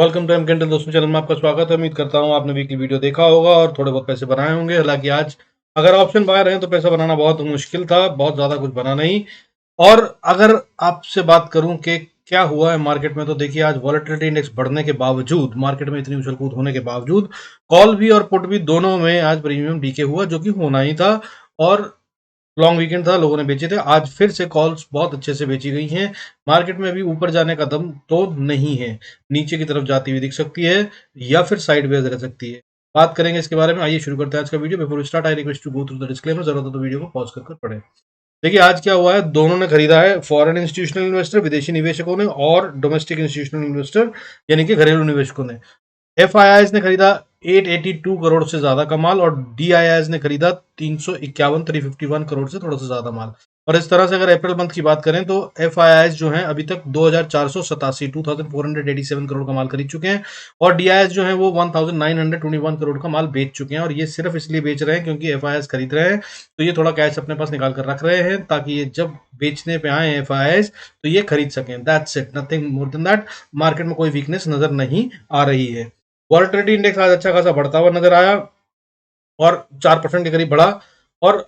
Welcome to एमकेंटल दोस्तों, channel में आपका स्वागत है। उम्मीद करता हूँ आपने वीकली वीडियो देखा होगा और थोड़े बहुत पैसे बनाए होंगे। हालांकि आज अगर ऑप्शन बाय रहे हैं तो पैसा बनाना बहुत मुश्किल था, बहुत ज़्यादा कुछ बना नहीं। और अगर आपसे बात करूं कि क्या हुआ है मार्केट में, तो देखिए आज वॉलेटिलिटी इंडेक्स बढ़ने के बावजूद, मार्केट में इतनी उछल कूद होने के बावजूद, कॉल भी और पुट भी दोनों में आज प्रीमियम डीके हुआ, जो कि होना ही था। और लॉन्ग वीकेंड था, लोगों ने बेचे थे। आज फिर से कॉल्स बहुत अच्छे से बेची गई हैं। मार्केट में अभी ऊपर जाने का दम तो नहीं है, नीचे की तरफ जाती हुई दिख सकती है या फिर साइडवेज रह सकती है। बात करेंगे इसके बारे में। आइए शुरू करते हैं आज का video. Before start I request to go through the disclaimer. जरूरत हो तो वीडियो को पॉज कर पढ़े। देखिए आज क्या हुआ है, दोनों ने खरीदा है। फॉरेन इंस्टीट्यूशनल इन्वेस्टर, विदेशी निवेशकों ने, और डोमेस्टिक इंस्टीट्यूशनल इन्वेस्टर यानी कि घरेलू निवेशकों ने। एफआईआईज ने खरीदा 882 करोड़ से ज्यादा का माल, और डीआईआईज ने खरीदा 351 करोड़ से थोड़ा सा ज्यादा माल। और इस तरह से अगर अप्रैल मंथ की बात करें तो एफआईआईज जो है अभी तक 2487 करोड़ का माल खरीद चुके हैं, और डीआईएस जो है वो 1921 करोड़ का माल बेच चुके हैं। और ये सिर्फ इसलिए बेच रहे हैं क्योंकि एफआईआईज खरीद रहे हैं, तो ये थोड़ा कैश अपने पास निकाल कर रख रहे हैं ताकि ये जब बेचने पे आए एफआईआईज तो ये खरीद सकें। That's it, nothing more than that. Market में कोई वीकनेस नजर नहीं आ रही है। वॉलेटिलिटी इंडेक्स आज अच्छा खासा बढ़ता हुआ नजर आया और 4% के करीब बढ़ा और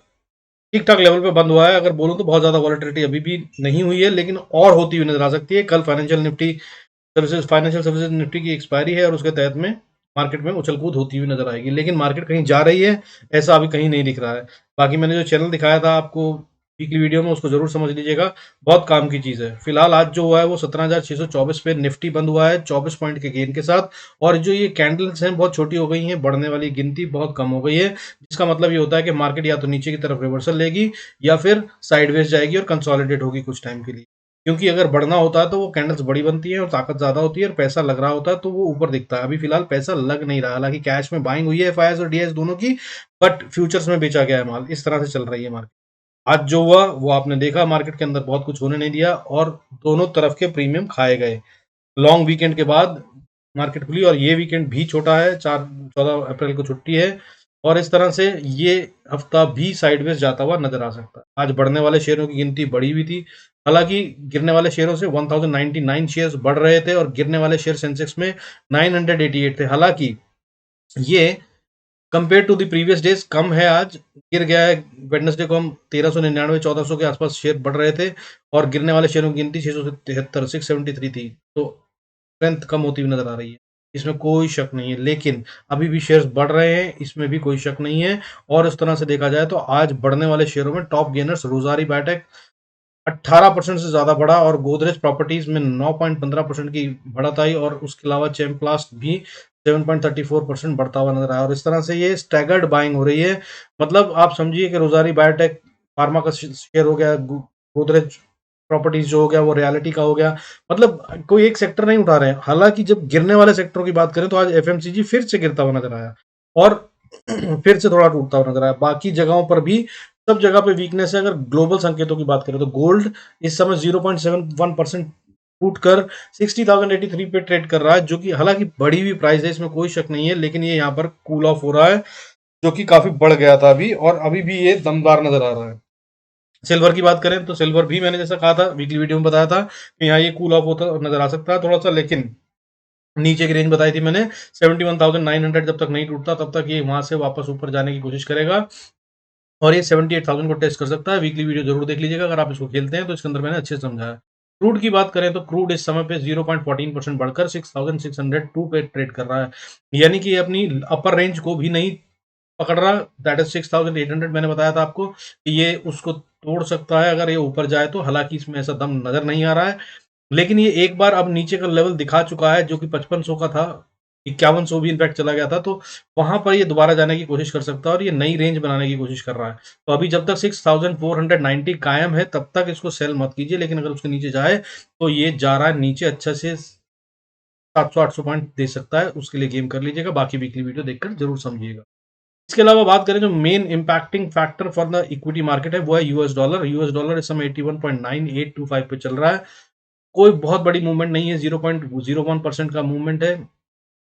ठीक ठाक लेवल पे बंद हुआ है। अगर बोलूं तो बहुत ज्यादा वॉलेटिलिटी अभी भी नहीं हुई है, लेकिन और होती हुई नजर आ सकती है। कल फाइनेंशियल सर्विसेज निफ्टी की एक्सपायरी है और उसके तहत में मार्केट में उछल कूद होती हुई नजर आएगी, लेकिन मार्केट कहीं जा रही है ऐसा अभी कहीं नहीं दिख रहा है। बाकी मैंने जो चैनल दिखाया था आपको वीकली वीडियो में, उसको जरूर समझ लीजिएगा, बहुत काम की चीज है। फिलहाल आज जो हुआ है वो 17,624 पे निफ्टी बंद हुआ है 24 पॉइंट के गेन के साथ। और जो ये कैंडल्स हैं बहुत छोटी हो गई हैं, बढ़ने वाली गिनती बहुत कम हो गई है, जिसका मतलब ये होता है कि मार्केट या तो नीचे की तरफ रिवर्सल लेगी या फिर साइडवेज जाएगी और कंसोलिडेट होगी कुछ टाइम के लिए। क्योंकि अगर बढ़ना होता है तो वो कैंडल्स बड़ी बनती है और ताकत ज्यादा होती है, और पैसा लग रहा होता है तो वो ऊपर दिखता है। अभी फिलहाल पैसा लग नहीं रहा, हालांकि कैश में बाइंग हुई है एफआईआईज और डीएस दोनों की, बट फ्यूचर्स में बेचा गया है माल। इस तरह से चल रही है मार्केट। आज जो हुआ वो आपने देखा, मार्केट के अंदर बहुत कुछ होने नहीं दिया और दोनों तरफ के प्रीमियम खाए गए। लॉन्ग वीकेंड के बाद मार्केट खुली और ये वीकेंड भी छोटा है, 14 अप्रैल को छुट्टी है, और इस तरह से ये हफ्ता भी साइडवेज जाता हुआ नजर आ सकता है। आज बढ़ने वाले शेयरों की गिनती बढ़ी हुई थी, हालांकि गिरने वाले शेयरों से 1099 शेयर्स बढ़ रहे थे और गिरने वाले शेयर सेंसेक्स में 988 थे। हालांकि ये compare to the previous days कम है, आज गिर गया है। वेडनेसडे को हम 1399 1400 के आसपास शेयर बढ़ रहे थे और गिरने वाले शेयरों की गिनती 673 673 थी। तो स्ट्रेंथ कम होती हुई नजर आ रही है, इसमें कोई शक नहीं है। लेकिन अभी भी शेयर्स बढ़ रहे हैं, इसमें भी कोई शक नहीं है। और इस तरह से देखा जाए तो आज बढ़ने वाले शेयरों में टॉप गेनर्स रोजारी बायोटेक 18% से ज्यादा बढ़ा, और गोदरेज प्रॉपर्टीज में 9.15% की बढ़त आई, और उसके अलावा चैम्प्लास्ट भी 7.34% बढ़ता हुआ नजर आया। और इस तरह से ये स्टैगर्ड बाइंग हो रही है। मतलब आप समझिए कि रोजारी बायोटेक फार्मा का शेयर हो गया, गोदरेज प्रॉपर्टीज जो हो गया वो रियलिटी का हो गया। मतलब कोई एक सेक्टर नहीं उठा रहे हैं। हालांकि जब गिरने वाले सेक्टरों की बात करें तो आज एफएमसीजी फिर से गिरता हुआ नजर आया और फिर से थोड़ा टूटता हुआ नजर आया। बाकी जगहों पर भी सब जगह पे वीकनेस है। अगर ग्लोबल संकेतों की बात करें तो गोल्ड इस समय 0.71% टूट कर 60,083 पे ट्रेड कर रहा है, जो कि हालांकि बढ़ी हुई प्राइस है, इसमें कोई शक नहीं है, लेकिन ये यहाँ पर कूल ऑफ हो रहा है, जो कि काफी बढ़ गया था अभी, और अभी भी ये दमदार नजर आ रहा है। सिल्वर की बात करें तो सिल्वर भी मैंने जैसा कहा था वीकली वीडियो में बताया था कि यहाँ ये कूल ऑफ होता नजर आ सकता है थोड़ा सा, लेकिन नीचे की रेंज बताई थी मैंने 71,900, जब तक नहीं टूटता तब तक ये वहां से वापस ऊपर जाने की कोशिश करेगा और ये 78,000 को टेस्ट कर सकता है। वीकली वीडियो जरूर देख लीजिएगा अगर आप इसको खेलते हैं तो, इसके अंदर मैंने अच्छे से समझाया। क्रूड की बात करें तो क्रूड इस समय पे 0.14% बढ़कर 6,602 पे ट्रेड कर रहा है, यानी कि ये अपनी अपर रेंज को भी नहीं पकड़ रहा। That is 6,800। मैंने बताया था आपको कि ये उसको तोड़ सकता है अगर ये ऊपर जाए तो, हालांकि इसमें ऐसा दम नजर नहीं आ रहा है। लेकिन ये एक बार अब नीचे का लेवल दिखा चुका है जो कि 5500 का था, 5100 भी इनफैक्ट चला गया था, तो वहां पर ये दोबारा जाने की कोशिश कर सकता है और ये नई रेंज बनाने की कोशिश कर रहा है। तो अभी जब तक 6490 कायम है तब तक इसको सेल मत कीजिए, लेकिन अगर उसके नीचे जाए तो ये जा रहा है नीचे, अच्छा से 700-800 पॉइंट दे सकता है, उसके लिए गेम कर लीजिएगा। बाकी वीकली वीडियो देखकर जरूर समझिएगा। इसके अलावा बात करें जो main impacting factor for the equity market है वो है यूएस डॉलर। यूएस डॉलर इस समय 81.9825 पे चल रहा है। कोई बहुत बड़ी मूवमेंट नहीं है, 0.01% का मूवमेंट है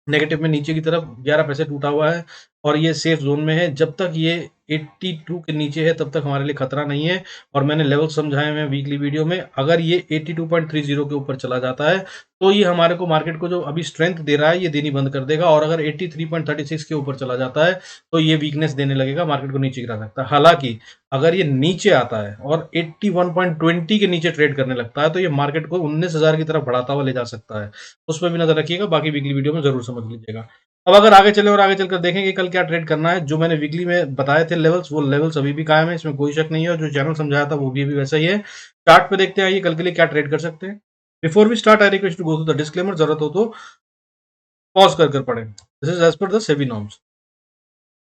नेगेटिव में नीचे की तरफ, 11 पैसे टूटा हुआ है और ये सेफ जोन में है। जब तक ये 82 के नीचे है तब तक हमारे लिए खतरा नहीं है, और मैंने लेवल समझाए हैं वीकली वीडियो में। अगर ये 82.30 के ऊपर चला जाता है तो ये हमारे को मार्केट को जो अभी स्ट्रेंथ दे रहा है ये देनी बंद कर देगा, और अगर 83.36 के ऊपर चला जाता है तो ये वीकनेस देने लगेगा, मार्केट को नीचे गिरा सकता है। हालांकि अगर ये नीचे आता है और 81.20 के नीचे ट्रेड करने लगता है तो ये मार्केट को 19,000 की तरफ बढ़ाता हुआ ले जा सकता है। उस पर भी नजर रखिएगा, बाकी वीकली वीडियो में जरूर समझ लीजिएगा। अब अगर आगे चले और आगे चलकर देखें कि कल क्या ट्रेड करना है, जो मैंने वीकली में बताए थे लेवल्स, वो लेवल्स अभी भी कायम है, इसमें कोई शक नहीं है, और जो चैनल समझाया था वो भी अभी वैसा ही है। चार्ट पे देखते हैं ये कल के लिए क्या ट्रेड कर सकते हैं। Before we start I request to go through the disclaimer, जरूरत हो तो पॉज कर पढ़ें। This is as per the SEBI norms.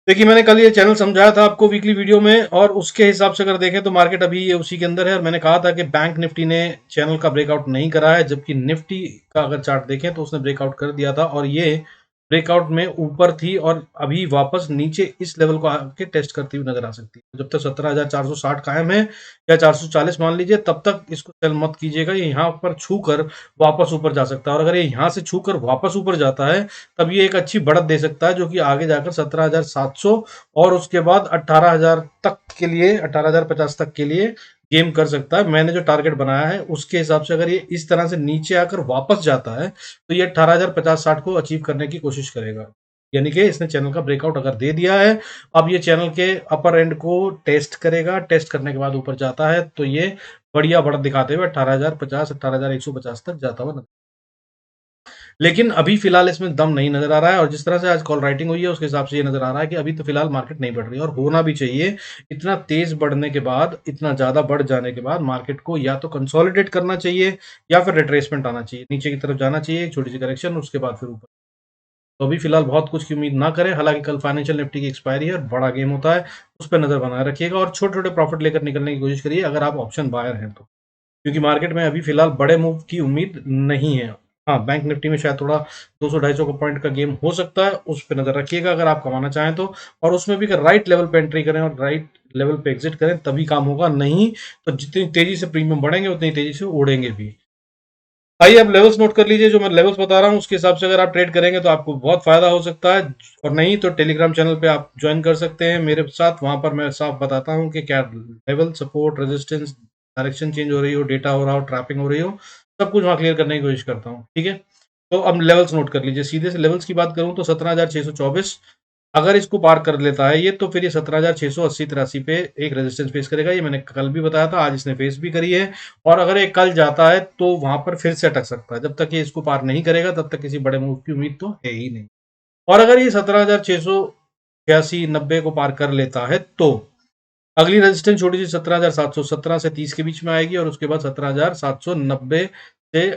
देखिए मैंने कल ये चैनल समझाया था आपको वीकली वीडियो में, और उसके हिसाब से अगर देखें तो मार्केट अभी ये उसी के अंदर है, और मैंने कहा था कि बैंक निफ्टी ने चैनल का ब्रेकआउट नहीं करा है, जबकि निफ्टी का अगर चार्ट देखें तो उसने ब्रेकआउट कर दिया था, और ये ब्रेकआउट में ऊपर थी और अभी वापस नीचे इस लेवल को आके टेस्ट करती हुई नजर आ सकती है। जब तक 17,460 कायम है या 440 मान लीजिए, तब तक इसको सेल मत कीजिएगा। ये यहाँ पर छू कर वापस ऊपर जा सकता है, और अगर ये यहाँ से छू कर वापस ऊपर जाता है तब ये एक अच्छी बढ़त दे सकता है, जो कि आगे जाकर 17,700 और उसके बाद 18,000 तक के लिए, 18,050 तक के लिए गेम कर सकता है। मैंने जो टारगेट बनाया है उसके हिसाब से अगर ये इस तरह से नीचे आकर वापस जाता है तो ये 18,050-60 को अचीव करने की कोशिश करेगा। यानी कि इसने चैनल का ब्रेकआउट अगर दे दिया है, अब ये चैनल के अपर एंड को टेस्ट करेगा, टेस्ट करने के बाद ऊपर जाता है तो ये बढ़िया बढ़त दिखाते हुए 18,050, 18,150 तक जाता हुआ, लेकिन अभी फिलहाल इसमें दम नहीं नजर आ रहा है। और जिस तरह से आज कॉल राइटिंग हुई है उसके हिसाब से ये नजर आ रहा है कि अभी तो फिलहाल मार्केट नहीं बढ़ रही है, और होना भी चाहिए। इतना तेज बढ़ने के बाद, इतना ज्यादा बढ़ जाने के बाद मार्केट को या तो कंसोलिडेट करना चाहिए या फिर रिट्रेसमेंट आना चाहिए, नीचे की तरफ जाना चाहिए, एक छोटी सी करेक्शन, उसके बाद फिर ऊपर। तो अभी फिलहाल बहुत कुछ की उम्मीद ना करें। हालांकि कल फाइनेंशियल निफ्टी की एक्सपायरी है और बड़ा गेम होता है, उस पर नजर बनाए रखिएगा, और छोटे छोटे प्रॉफिट लेकर निकलने की कोशिश करिए अगर आप ऑप्शन बायर हैं तो, क्योंकि मार्केट में अभी फिलहाल बड़े मूव की उम्मीद नहीं है। हाँ, बैंक निफ्टी में शायद थोड़ा 200-250 का पॉइंट का गेम हो सकता है, उस पर नजर रखिएगा अगर आप कमाना चाहें तो, और उसमें भी अगर राइट लेवल पे एंट्री करें और राइट लेवल पे एग्जिट करें तभी काम होगा, नहीं तो जितनी तेजी से प्रीमियम बढ़ेंगे उतनी तेजी से उड़ेंगे भी। आइए अब लेवल्स नोट कर लीजिए, जो मैं लेवल्स बता रहा हूँ उसके हिसाब से अगर आप ट्रेड करेंगे तो आपको बहुत फायदा हो सकता है, और नहीं तो टेलीग्राम चैनल पे आप ज्वाइन कर सकते हैं मेरे साथ। वहां पर मैं साफ बताता हूँ कि क्या level, support, resistance, direction change हो रही हो, डेटा हो रहा हो, ट्रैपिंग हो रही हो, सब कुछ वहां क्लियर करने की कोशिश करता हूँ। ठीक है, तो अब लेवल्स नोट कर लीजिए। सीधे से लेवल्स की बात करूं तो 17,624 अगर इसको पार कर लेता है ये, तो फिर ये 17,680-83 पे एक रेजिस्टेंस फेस करेगा। ये मैंने कल भी बताया था, आज इसने फेस भी करी है, और अगर ये कल जाता है तो वहां पर फिर से अटक सकता है। जब तक ये इसको पार नहीं करेगा तब तक किसी बड़े मूव की उम्मीद तो है ही नहीं। और अगर ये 17,686-90 को पार कर लेता है तो अगली रेजिस्टेंस छोटी सी 17,717 से 30 के बीच में आएगी, और उसके बाद 17,790 से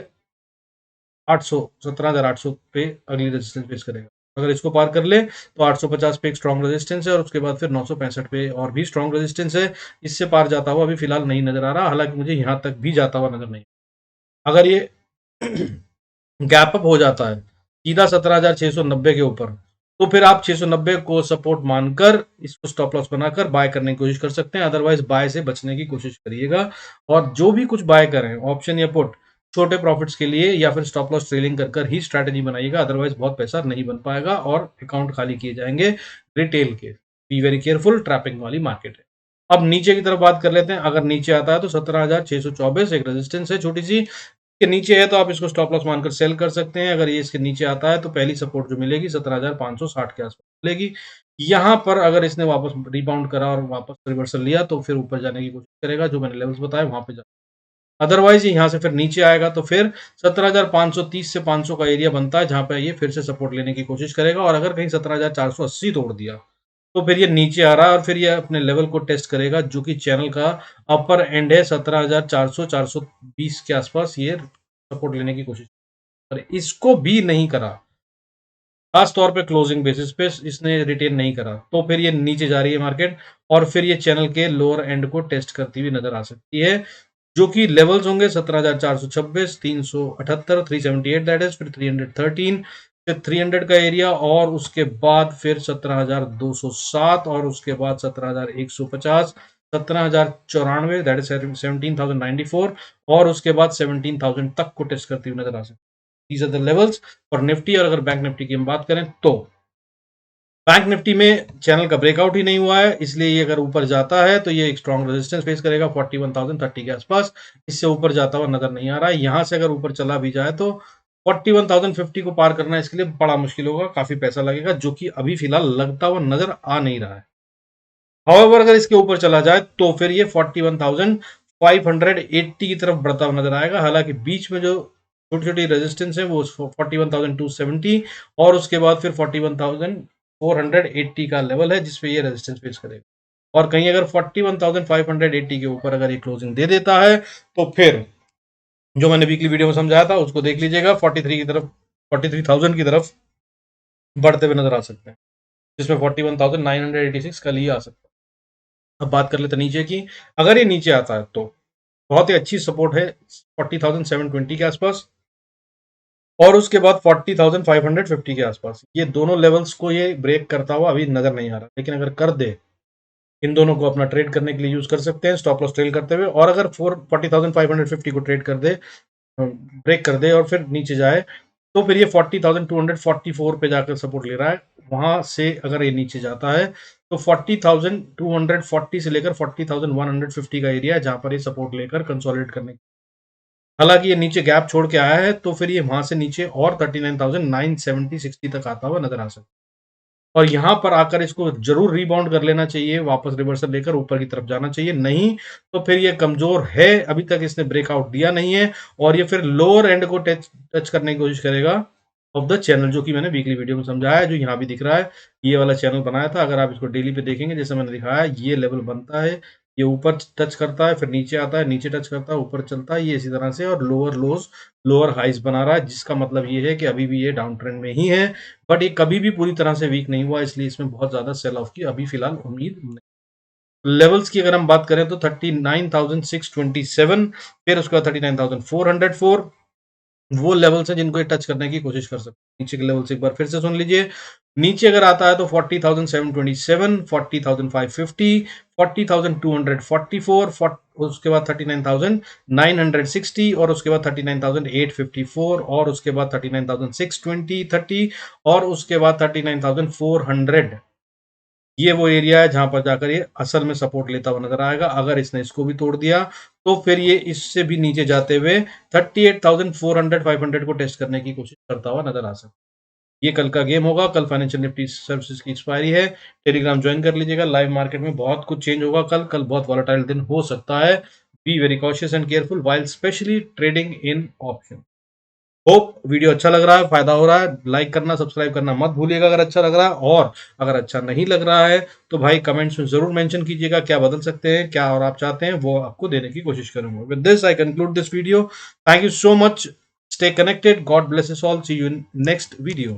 800, 17,800 पे अगली रेजिस्टेंस फेस करेगा। अगर इसको पार कर ले तो 850 पे एक स्ट्रॉन्ग रेजिस्टेंस है, और उसके बाद फिर 965 पे और भी स्ट्रॉन्ग रेजिस्टेंस है। इससे पार जाता हुआ अभी फिलहाल नहीं नजर आ रहा, हालांकि मुझे यहां तक भी जाता हुआ नजर नहीं। अगर ये गैप अप हो जाता है सीधा 17,690 के ऊपर, तो फिर आप 690 को सपोर्ट मानकर इसको स्टॉप लॉस बनाकर बाय करने की कोशिश कर सकते हैं। अदरवाइज बाय से बचने की कोशिश करिएगा, और जो भी कुछ बाय करें ऑप्शन या पुट, छोटे प्रॉफिट्स के लिए या फिर स्टॉप लॉस ट्रेलिंग कर कर ही स्ट्रैटेजी बनाइएगा, अदरवाइज बहुत पैसा नहीं बन पाएगा और अकाउंट खाली किए जाएंगे रिटेल के। बी वेरी केयरफुल, ट्रैपिंग वाली मार्केट है। अब नीचे की तरफ बात कर लेते हैं। अगर नीचे आता है तो 17,624 एक रेजिस्टेंस है छोटी सी, के नीचे है तो आप इसको स्टॉप लॉस मानकर सेल कर सकते हैं। अगर ये इसके नीचे आता है तो पहली सपोर्ट जो मिलेगी 17,560 के आसपास मिलेगी। यहां पर अगर इसने वापस रिबाउंड करा और वापस रिवर्सल लिया तो फिर ऊपर जाने की कोशिश करेगा, जो मैंने लेवल्स बताए वहां पे जा। अदरवाइज ये यहाँ से फिर नीचे आएगा तो फिर 17,530 से 500 का एरिया बनता है, जहां पे ये फिर से सपोर्ट लेने की कोशिश करेगा, और अगर कहीं 17,480 तोड़ दिया तो फिर ये नीचे आ रहा है, और फिर ये अपने लेवल को टेस्ट करेगा जो कि चैनल का अपर एंड है 17,400, 420 के आसपास ये सपोर्ट लेने की कोशिश, और इसको भी नहीं करा, खास तौर पे क्लोजिंग बेसिस पे इसने रिटेन नहीं करा, तो फिर ये नीचे जा रही है मार्केट, और फिर ये चैनल के लोअर एंड को टेस्ट करती हुई नजर आ सकती है, जो कि लेवल्स होंगे 17,426, 378, 378 दैट इज, फिर 313, फिर 300 का एरिया, और उसके बाद फिर 17,207, और उसके बाद 17,150, 17,094 दैट इज 17,094, और उसके बाद 17,000 तक को टेस्ट करती हुई नजर आ सकती है। These are the levels for Nifty. और अगर बैंक निफ्टी की हम बात करें तो बैंक निफ्टी में चैनल का ब्रेकआउट ही नहीं हुआ है, इसलिए ये अगर ऊपर जाता है तो ये एक स्ट्रॉन्ग रेजिस्टेंस फेस करेगा 41,030 के आसपास। इससे ऊपर जाता हुआ नजर नहीं आ रहा है। यहाँ से अगर ऊपर चला भी जाए तो 41,050 को पार करना इसके लिए बड़ा मुश्किल होगा, काफी पैसा लगेगा, जो कि अभी फिलहाल लगता हुआ नजर आ नहीं रहा है। हाउएवर अगर इसके ऊपर चला जाए तो फिर ये 41,580 की तरफ बढ़ता हुआ नजर आएगा। हालांकि बीच में जो छोटी छोटी रेजिस्टेंस है वो 41,270 और उसके बाद फिर 41,480 का लेवल है जिसपे ये रेजिस्टेंस फेस करेगा। और कहीं अगर 41,580 के ऊपर अगर ये क्लोजिंग दे देता है तो फिर जो मैंने वीकली वीडियो में समझाया था उसको देख लीजिएगा, 43 की तरफ 43,000 की तरफ बढ़ते हुए नजर आ सकते हैं, जिसमें 41,986 कल ही आ सकता है। अब बात कर लेते हैं नीचे की। अगर ये नीचे आता है तो बहुत ही अच्छी सपोर्ट है 40,720 के आसपास और उसके बाद 40,550 के आसपास। ये दोनों लेवल्स को ये ब्रेक करता हुआ अभी नजर नहीं आ रहा, लेकिन अगर कर दे, इन दोनों को अपना ट्रेड करने के लिए यूज कर सकते हैं स्टॉप लॉस ट्रेल करते हुए। और अगर 40,550 को ट्रेड कर दे, ब्रेक कर दे और फिर नीचे जाए तो फिर ये 40,244 पे जाकर सपोर्ट ले रहा है। वहां से अगर ये नीचे जाता है तो 40,240 से लेकर 40,150 का एरिया है जहां पर ये सपोर्ट लेकर कंसोलिडेट करने। हालांकि ये नीचे गैप छोड़ के आया है तो फिर ये वहां से नीचे और 39,970 60 तक आता हुआ नजर आ सकता है। और यहां पर आकर इसको जरूर रिबाउंड कर लेना चाहिए, वापस रिवर्सल लेकर ऊपर की तरफ जाना चाहिए, नहीं तो फिर ये कमजोर है, अभी तक इसने ब्रेकआउट दिया नहीं है और ये फिर लोअर एंड को टच करने की कोशिश करेगा ऑफ द चैनल, जो कि मैंने वीकली वीडियो में समझाया है, जो यहाँ भी दिख रहा है। ये वाला चैनल बनाया था, अगर आप इसको डेली पे देखेंगे जैसे मैंने दिखाया, ये लेवल बनता है, ये ऊपर टच करता है, फिर नीचे आता है, नीचे टच करता है, ऊपर चलता है, ये इसी तरह से और लोअर लोज लोअर हाइज बना रहा है, जिसका मतलब ये है कि अभी भी ये डाउन ट्रेंड में ही है। बट ये कभी भी पूरी तरह से वीक नहीं हुआ, इसलिए इसमें बहुत ज्यादा सेल ऑफ की अभी फिलहाल उम्मीद नहीं। लेवल्स की अगर हम बात करें तो 39,627, फिर उसके बाद 39,404 वो लेवल्स हैं जिनको ये टच करने की कोशिश कर सकते हैं। नीचे के लेवल्स एक बार फिर से सुन लीजिए। नीचे अगर आता है तो 40,727, 40,550, 40,244, उसके बाद 39,960 और उसके बाद 39,854 और उसके बाद 39,620 30 और उसके बाद 39,400। ये वो एरिया है जहां पर जाकर ये असल में सपोर्ट लेता हुआ नजर आएगा। अगर इसने इसको भी तोड़ दिया तो फिर ये इससे भी नीचे जाते हुए 38,400 500 को टेस्ट करने की कोशिश करता हुआ नजर आ सकता है। ये कल का गेम होगा। कल फाइनेंशियल निफ्टी सर्विसेज की एक्सपायरी है। टेलीग्राम ज्वाइन कर लीजिएगा। लाइव मार्केट में बहुत कुछ चेंज होगा कल। कल बहुत वॉलेटाइल दिन हो सकता है। Be very cautious and careful while specially trading in option. Hope video अच्छा लग रहा है, फायदा हो रहा है। लाइक करना, सब्सक्राइब करना मत भूलिएगा अगर अच्छा लग रहा है। और अगर अच्छा नहीं लग रहा है तो भाई कमेंट्स में जरूर मेंशन कीजिएगा क्या बदल सकते हैं, क्या और आप चाहते हैं वो आपको देने की कोशिश करूंगा। With this I conclude this video. Thank you so much. Stay connected. God bless us all. See you in next video.